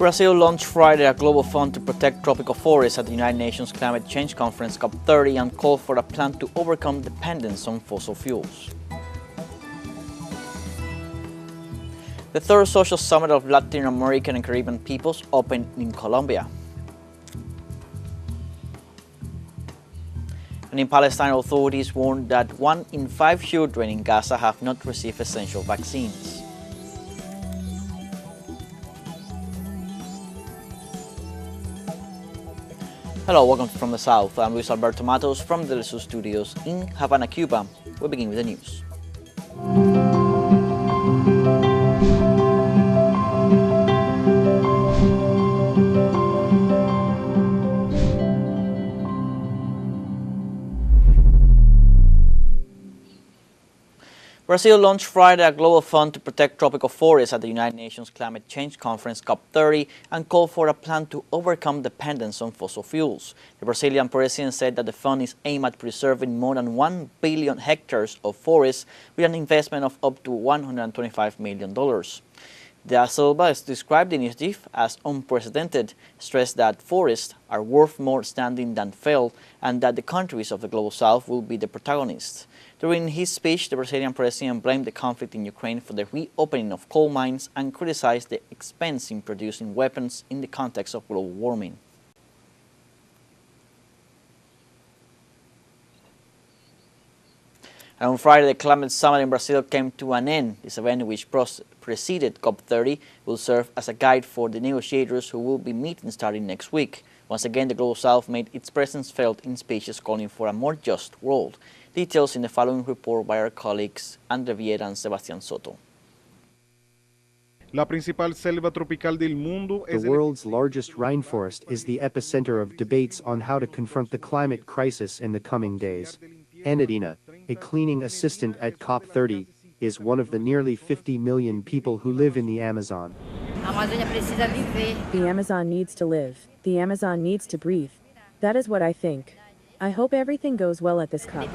Brazil launched Friday a global fund to protect tropical forests at the United Nations Climate Change Conference COP30 and called for a plan to overcome dependence on fossil fuels. The third social summit of Latin American and Caribbean peoples opened in Colombia. And in Palestine, authorities warned that 1 in 5 children in Gaza have not received essential vaccines. Hello, welcome from the South. I'm Luis Alberto Matos from the teleSUR studios in Havana, Cuba. We begin with the news. Brazil launched Friday a global fund to protect tropical forests at the United Nations Climate Change Conference COP30 and called for a plan to overcome dependence on fossil fuels. The Brazilian president said that the fund is aimed at preserving more than 1 billion hectares of forests with an investment of up to $125 million. Da Silva described the initiative as unprecedented, stressed that forests are worth more standing than fell, and that the countries of the Global South will be the protagonists. During his speech, the Brazilian president blamed the conflict in Ukraine for the reopening of coal mines and criticized the expense in producing weapons in the context of global warming. And on Friday, the Climate Summit in Brazil came to an end. This event, which preceded COP30, will serve as a guide for the negotiators who will be meeting starting next week. Once again, the Global South made its presence felt in speeches calling for a more just world. Details in the following report by our colleagues Andre Vieira and Sebastián Soto. The world's largest rainforest is the epicenter of debates on how to confront the climate crisis in the coming days. Anadina, a cleaning assistant at COP30, is one of the nearly 50 million people who live in the Amazon. The Amazon needs to live. The Amazon needs to breathe. That is what I think. I hope everything goes well at this COP.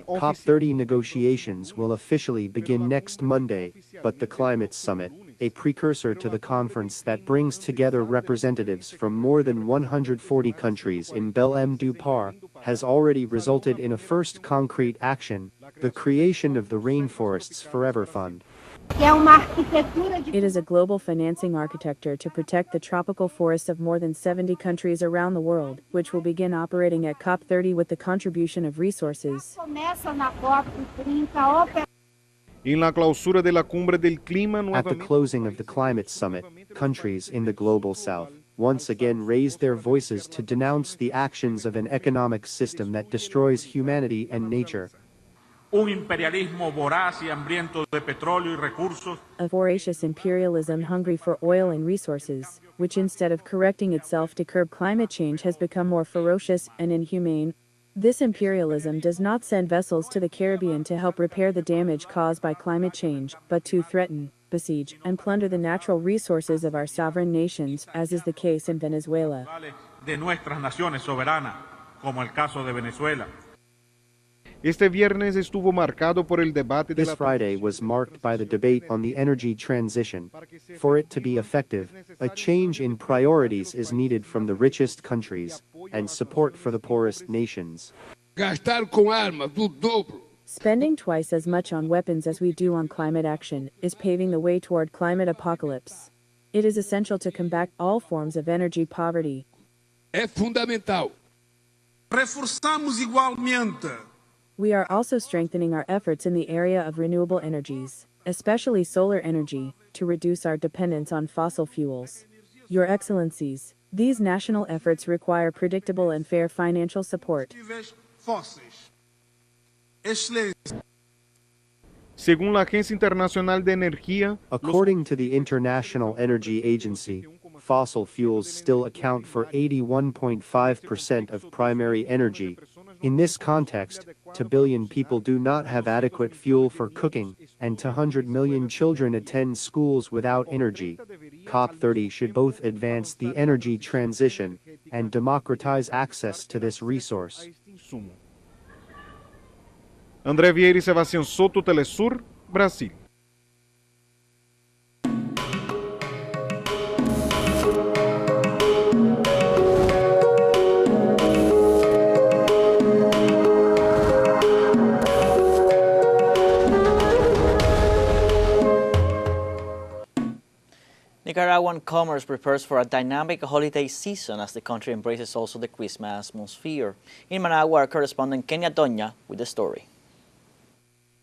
COP30 negotiations will officially begin next Monday, but the Climate Summit, a precursor to the conference that brings together representatives from more than 140 countries in Belém-do-Pará, has already resulted in a first concrete action, the creation of the Rainforests Forever Fund. It is a global financing architecture to protect the tropical forests of more than 70 countries around the world, which will begin operating at COP30 with the contribution of resources. At the closing of the Climate Summit, countries in the Global South once again raised their voices to denounce the actions of an economic system that destroys humanity and nature. A voracious imperialism hungry for oil and resources, which instead of correcting itself to curb climate change has become more ferocious and inhumane. This imperialism does not send vessels to the Caribbean to help repair the damage caused by climate change, but to threaten, besiege, and plunder the natural resources of our sovereign nations, as is the case in Venezuela. This Friday was marked by the debate on the energy transition. For it to be effective, a change in priorities is needed from the richest countries, and support for the poorest nations. Spending twice as much on weapons as we do on climate action is paving the way toward climate apocalypse. It is essential to combat all forms of energy poverty. We are also strengthening our efforts in the area of renewable energies, especially solar energy, to reduce our dependence on fossil fuels. Your Excellencies, these national efforts require predictable and fair financial support. According to the International Energy Agency, fossil fuels still account for 81.5% of primary energy. In this context, 2 billion people do not have adequate fuel for cooking, and 200 million children attend schools without energy. COP30 should both advance the energy transition and democratize access to this resource. André Vieira e Sebastián Soto, teleSUR, Brasil. Nicaraguan commerce prepares for a dynamic holiday season as the country embraces also the Christmas atmosphere. In Managua, our correspondent Kenia Doña with the story.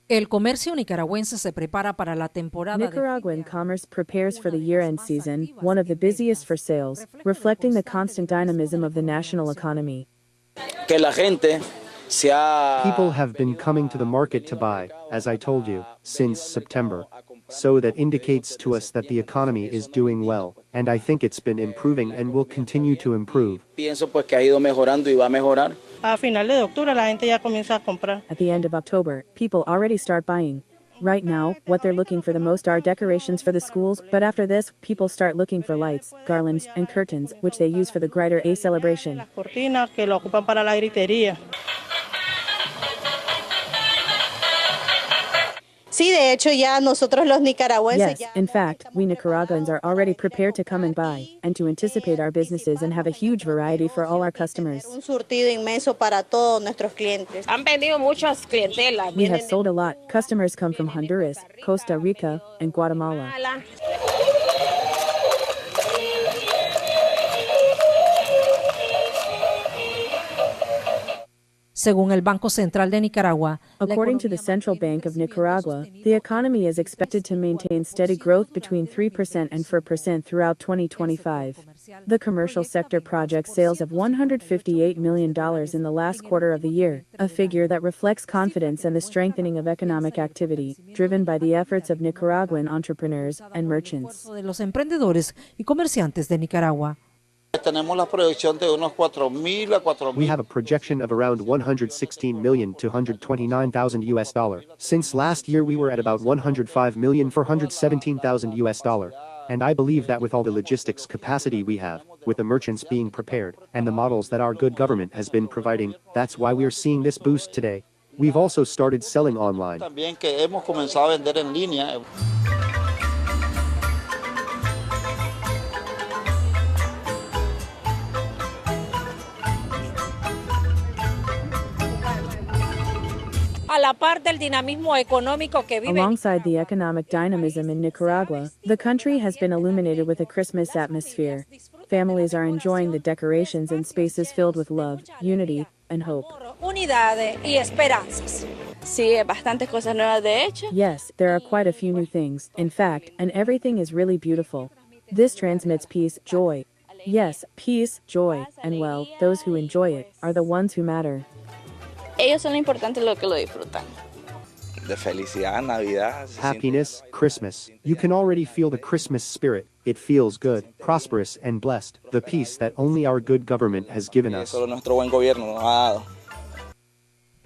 El comercio nicaragüense se prepara para la temporada. Nicaraguan commerce prepares for the year-end season, one of the busiest for sales, reflecting the constant dynamism of the national economy. People have been coming to the market to buy, as I told you, since September. So that indicates to us that the economy is doing well, and I think it's been improving and will continue to improve. At the end of October, people already start buying. Right now, what they're looking for the most are decorations for the schools, but after this, people start looking for lights, garlands, and curtains, which they use for the Greater A celebration. Yes, in fact, we Nicaraguans are already prepared to come and buy, and to anticipate our businesses and have a huge variety for all our customers. We have sold a lot. Customers come from Honduras, Costa Rica, and Guatemala. Según el Banco Central de Nicaragua, according to the Central Bank of Nicaragua, the economy is expected to maintain steady growth between 3% and 4% throughout 2025. The commercial sector projects sales of $158 million in the last quarter of the year, a figure that reflects confidence and the strengthening of economic activity, driven by the efforts of Nicaraguan entrepreneurs and merchants. de los emprendedores y comerciantes de Nicaragua. We have a projection of around 116 million to 129,000 US dollar. Since last year we were at about 105,417,000 US dollar. And I believe that with all the logistics capacity we have, with the merchants being prepared, and the models that our good government has been providing, that's why we are seeing this boost today. We've also started selling online. Alongside the economic dynamism in Nicaragua, the country has been illuminated with a Christmas atmosphere. Families are enjoying the decorations and spaces filled with love, unity, and hope. Yes, there are quite a few new things, in fact, and everything is really beautiful. This transmits peace, joy. Yes, peace, joy, and well, those who enjoy it are the ones who matter. Happiness, Christmas. You can already feel the Christmas spirit. It feels good, prosperous, and blessed. The peace that only our good government has given us.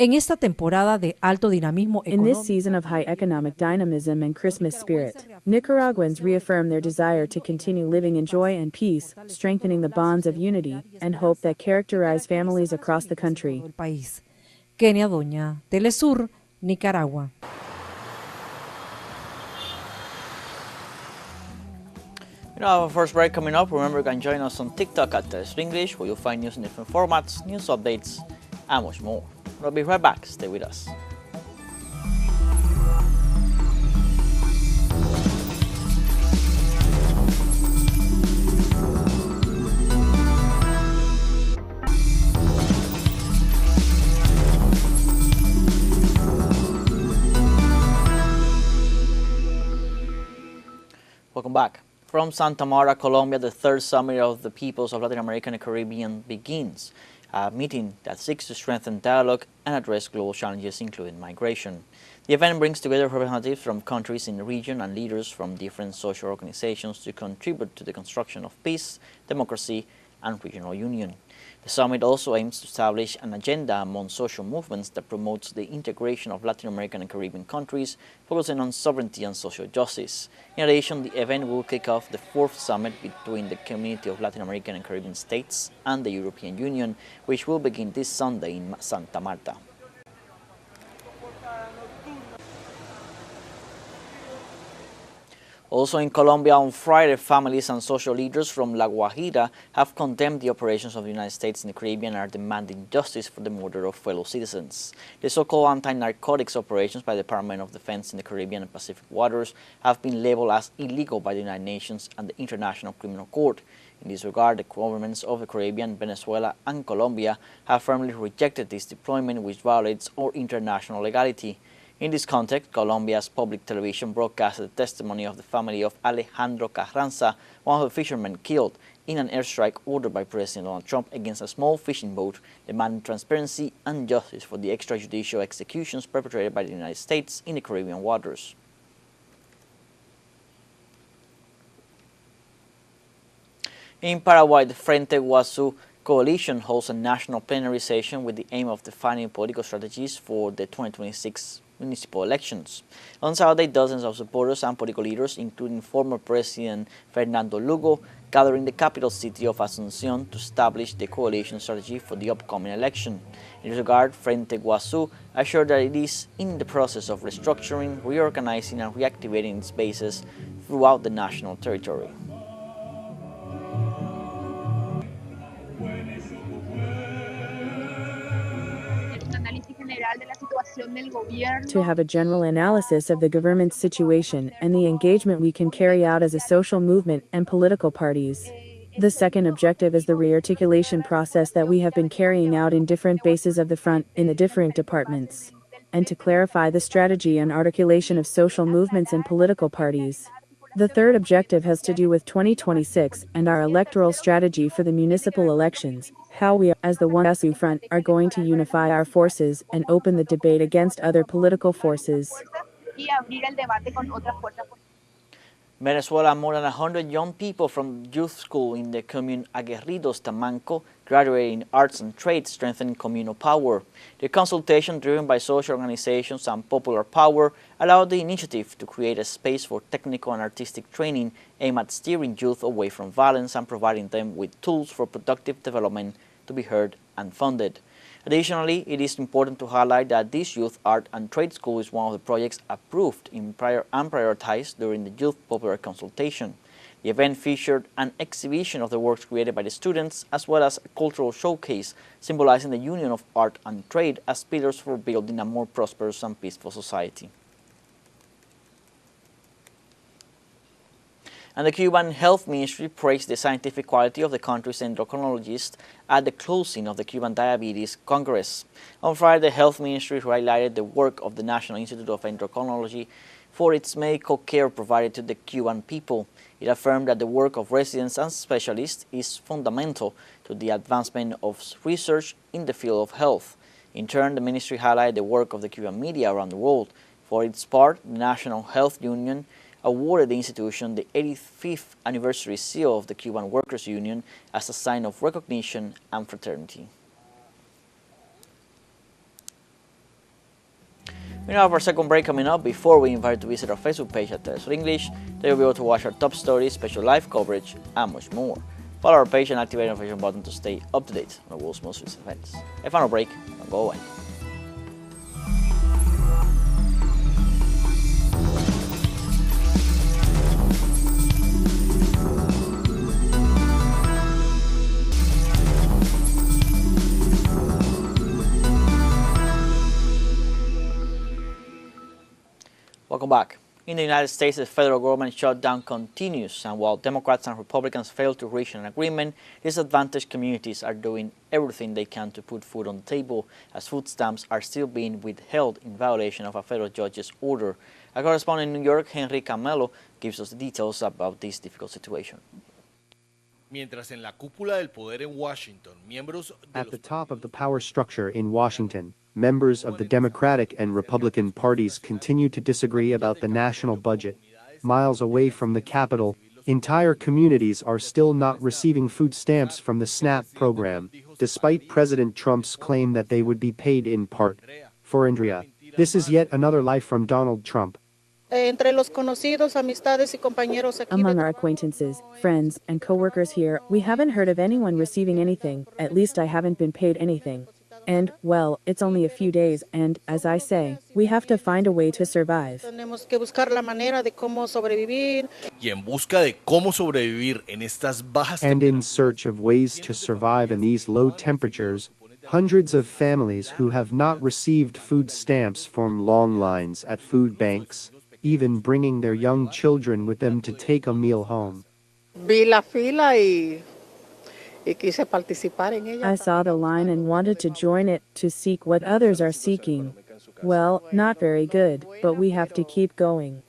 En esta temporada de alto dinamismo In this económico, season of high economic dynamism and Christmas spirit, Nicaraguans reaffirm their desire to continue living in joy and peace, strengthening the bonds of unity and hope that characterize families across the country. el país. Kenia Doña, teleSUR, Nicaragua. You know, our first break coming up. Remember, you can join us on TikTok at teleSUR English, where you'll find news in different formats, news updates, and much more. We'll be right back. Stay with us. Welcome back. From Santa Marta, Colombia, the third summit of the peoples of Latin America and the Caribbean begins, a meeting that seeks to strengthen dialogue and address global challenges, including migration. The event brings together representatives from countries in the region and leaders from different social organizations to contribute to the construction of peace, democracy, and regional union. The summit also aims to establish an agenda among social movements that promotes the integration of Latin American and Caribbean countries, focusing on sovereignty and social justice. In addition, the event will kick off the fourth summit between the Community of Latin American and Caribbean States and the European Union, which will begin this Sunday in Santa Marta. Also in Colombia on Friday, families and social leaders from La Guajira have condemned the operations of the United States in the Caribbean and are demanding justice for the murder of fellow citizens. The so-called anti-narcotics operations by the Department of Defense in the Caribbean and Pacific waters have been labeled as illegal by the United Nations and the International Criminal Court. In this regard, the governments of the Caribbean, Venezuela and Colombia have firmly rejected this deployment, which violates all international legality. In this context, Colombia's public television broadcasted the testimony of the family of Alejandro Carranza, one of the fishermen killed in an airstrike ordered by President Donald Trump against a small fishing boat, demanding transparency and justice for the extrajudicial executions perpetrated by the United States in the Caribbean waters. In Paraguay, the Frente Guazú coalition holds a national plenary session with the aim of defining political strategies for the 2026 municipal elections. On Saturday, dozens of supporters and political leaders, including former President Fernando Lugo, gathered in the capital city of Asunción to establish the coalition strategy for the upcoming election. In this regard, Frente Guazú assured that it is in the process of restructuring, reorganizing and reactivating its bases throughout the national territory. To have a general analysis of the government's situation and the engagement we can carry out as a social movement and political parties. The second objective is the rearticulation process that we have been carrying out in different bases of the front in the different departments, and to clarify the strategy and articulation of social movements and political parties. The third objective has to do with 2026 and our electoral strategy for the municipal elections, how we, as the One Guazú Front, are going to unify our forces and open the debate against other political forces. Venezuela, more than 100 young people from youth school in the commune Aguerridos, Tamanco, graduated in arts and trades, strengthening communal power. The consultation, driven by social organizations and popular power, allowed the initiative to create a space for technical and artistic training aimed at steering youth away from violence and providing them with tools for productive development to be heard and funded. Additionally, it is important to highlight that this Youth Art and Trade School is one of the projects approved and prioritized during the Youth Popular Consultation. The event featured an exhibition of the works created by the students, as well as a cultural showcase symbolizing the union of art and trade as pillars for building a more prosperous and peaceful society. And the Cuban Health Ministry praised the scientific quality of the country's endocrinologists at the closing of the Cuban Diabetes Congress. On Friday, the Health Ministry highlighted the work of the National Institute of Endocrinology for its medical care provided to the Cuban people. It affirmed that the work of residents and specialists is fundamental to the advancement of research in the field of health. In turn, the ministry highlighted the work of the Cuban media around the world. For its part, the National Health Union awarded the institution the 85th anniversary seal of the Cuban Workers' Union as a sign of recognition and fraternity. We now have our second break coming up. Before we invite you to visit our Facebook page at teleSUR English, there you'll be able to watch our top stories, special live coverage, and much more. Follow our page and activate the notification button to stay up to date on the world's most recent events. A final break, don't go away. Welcome back. In the United States, the federal government shutdown continues, and while Democrats and Republicans fail to reach an agreement, disadvantaged communities are doing everything they can to put food on the table, as food stamps are still being withheld in violation of a federal judge's order. Our correspondent in New York, Henry Camelo, gives us the details about this difficult situation. Mientras en la cúpula del poder en Washington, miembros de At the top of the power structure in Washington, members of the Democratic and Republican parties continue to disagree about the national budget. Miles away from the Capitol, entire communities are still not receiving food stamps from the SNAP program, despite President Trump's claim that they would be paid in part. For Andrea, this is yet another life from Donald Trump. Among our acquaintances, friends, and co-workers here, we haven't heard of anyone receiving anything. At least I haven't been paid anything. And, well, it's only a few days, and, as I say, we have to find a way to survive. Tenemos que buscar la manera de cómo sobrevivir. Y en busca de cómo sobrevivir en estas bajas And in search of ways to survive in these low temperatures, hundreds of families who have not received food stamps form long lines at food banks, even bringing their young children with them to take a meal home. Vi la fila y quise participar en ella. I saw the line and wanted to join it to seek what others are seeking. Well, not very good, but we have to keep going.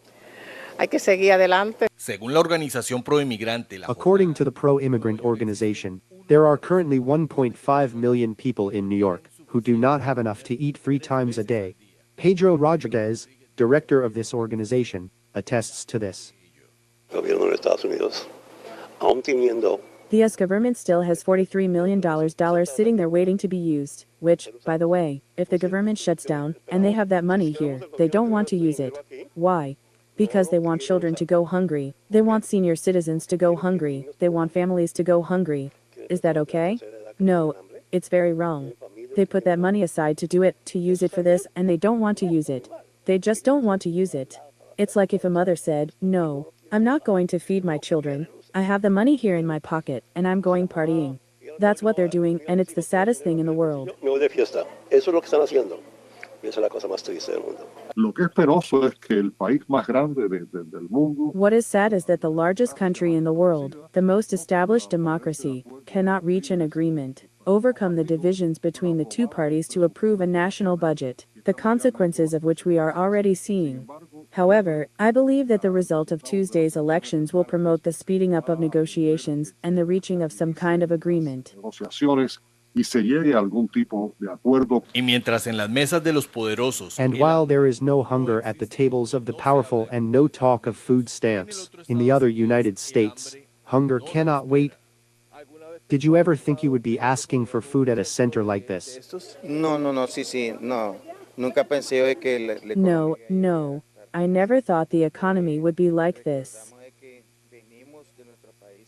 Hay que seguir adelante. Según la organización pro-inmigrante, According to the pro-immigrant organization, there are currently 1.5 million people in New York who do not have enough to eat 3 times a day. Pedro Rodriguez, director of this organization, attests to this. Gobierno de Estados Unidos, aún teniendo The US government still has $43 million sitting there waiting to be used, which, by the way, if the government shuts down, and they have that money here, they don't want to use it. Why? Because they want children to go hungry, they want senior citizens to go hungry, they want families to go hungry. Is that okay? No, it's very wrong. They put that money aside to do it, to use it for this, and they don't want to use it. They just don't want to use it. It's like if a mother said, no, I'm not going to feed my children. I have the money here in my pocket, and I'm going partying. That's what they're doing, and it's the saddest thing in the world. me voy de fiesta. Eso es lo que están haciendo. Y esa es la cosa más triste del mundo. Lo que es penoso es que el país más grande del mundo What is sad is that the largest country in the world, the most established democracy, cannot reach an agreement, overcome the divisions between the two parties to approve a national budget, the consequences of which we are already seeing. However, I believe that the result of Tuesday's elections will promote the speeding up of negotiations and the reaching of some kind of agreement. negociaciones y se llegue a algún tipo de acuerdo. y mientras en las mesas de los poderosos And while there is no hunger at the tables of the powerful and no talk of food stamps, in the other United States, hunger cannot wait. Did you ever think you would be asking for food at a center like this? No, no. Nunca pensé que No. I never thought the economy would be like this.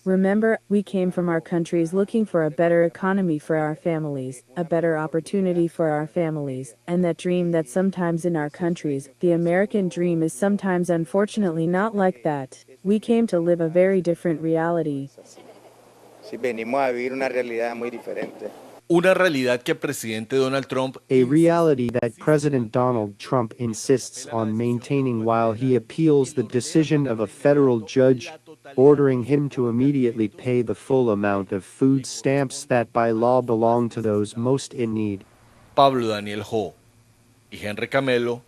Remember, we came from our countries looking for a better economy for our families, a better opportunity for our families, and that dream that sometimes in our countries, the American dream is sometimes unfortunately not like that. We came to live a very different reality. Sí, venimos a vivir una realidad muy diferente. una realidad que presidente Donald Trump A reality that President Donald Trump insists on maintaining while he appeals the decision of a federal judge ordering him to immediately pay the full amount of food stamps that by law belong to those most in need. Pablo Daniel Ho y Henry Camelo,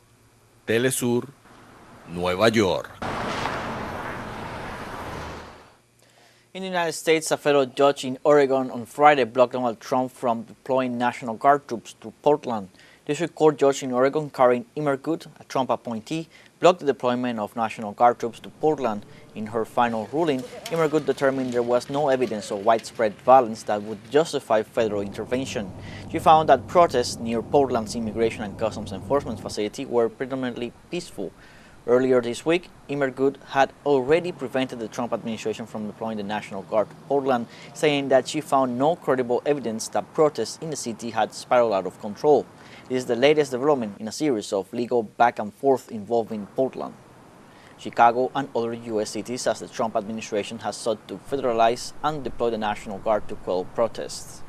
teleSUR, Nueva York. In the United States, a federal judge in Oregon on Friday blocked Donald Trump from deploying National Guard troops to Portland. District Court judge in Oregon, Karen Immergut, a Trump appointee, blocked the deployment of National Guard troops to Portland. In her final ruling, Immergut determined there was no evidence of widespread violence that would justify federal intervention. She found that protests near Portland's Immigration and Customs Enforcement facility were predominantly peaceful. Earlier this week, Immergut had already prevented the Trump administration from deploying the National Guard to Portland, saying that she found no credible evidence that protests in the city had spiraled out of control. This is the latest development in a series of legal back and forth involving Portland, Chicago, and other U.S. cities as the Trump administration has sought to federalize and deploy the National Guard to quell protests.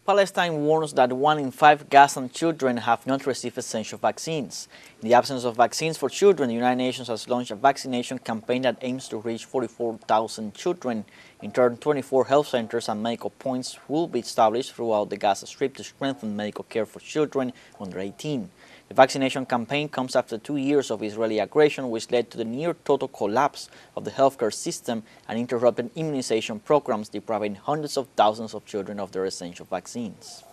Palestine warns that 1 in 5 Gazan children have not received essential vaccines. In the absence of vaccines for children, the United Nations has launched a vaccination campaign that aims to reach 44,000 children. In turn, 24 health centers and medical points will be established throughout the Gaza Strip to strengthen medical care for children under 18. The vaccination campaign comes after 2 years of Israeli aggression, which led to the near-total collapse of the healthcare system and interrupted immunization programs, depriving hundreds of thousands of children of their essential vaccines.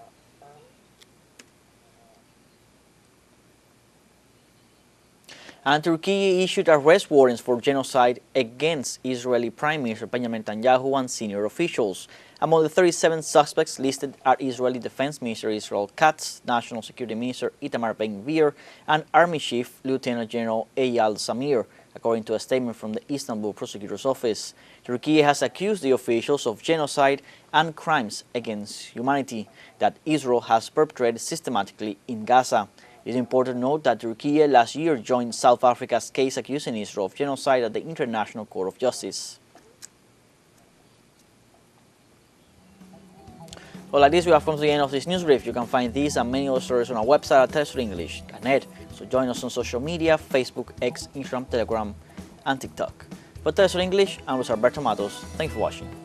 And Turkey issued arrest warrants for genocide against Israeli Prime Minister Benjamin Netanyahu and senior officials. Among the 37 suspects listed are Israeli Defense Minister Israel Katz, National Security Minister Itamar Ben-Gvir, and Army Chief Lieutenant General Eyal Zamir, according to a statement from the Istanbul Prosecutor's Office. Turkey has accused the officials of genocide and crimes against humanity that Israel has perpetrated systematically in Gaza. It is important to note that Turkey last year joined South Africa's case accusing Israel of genocide at the International Court of Justice. Well, like this, we have come to the end of this news brief. You can find these and many other stories on our website at telesurenglish.net. So join us on social media, Facebook, X, Instagram, Telegram, and TikTok. For TeleSUR English, I'm Luis Alberto Matos. Thanks for watching.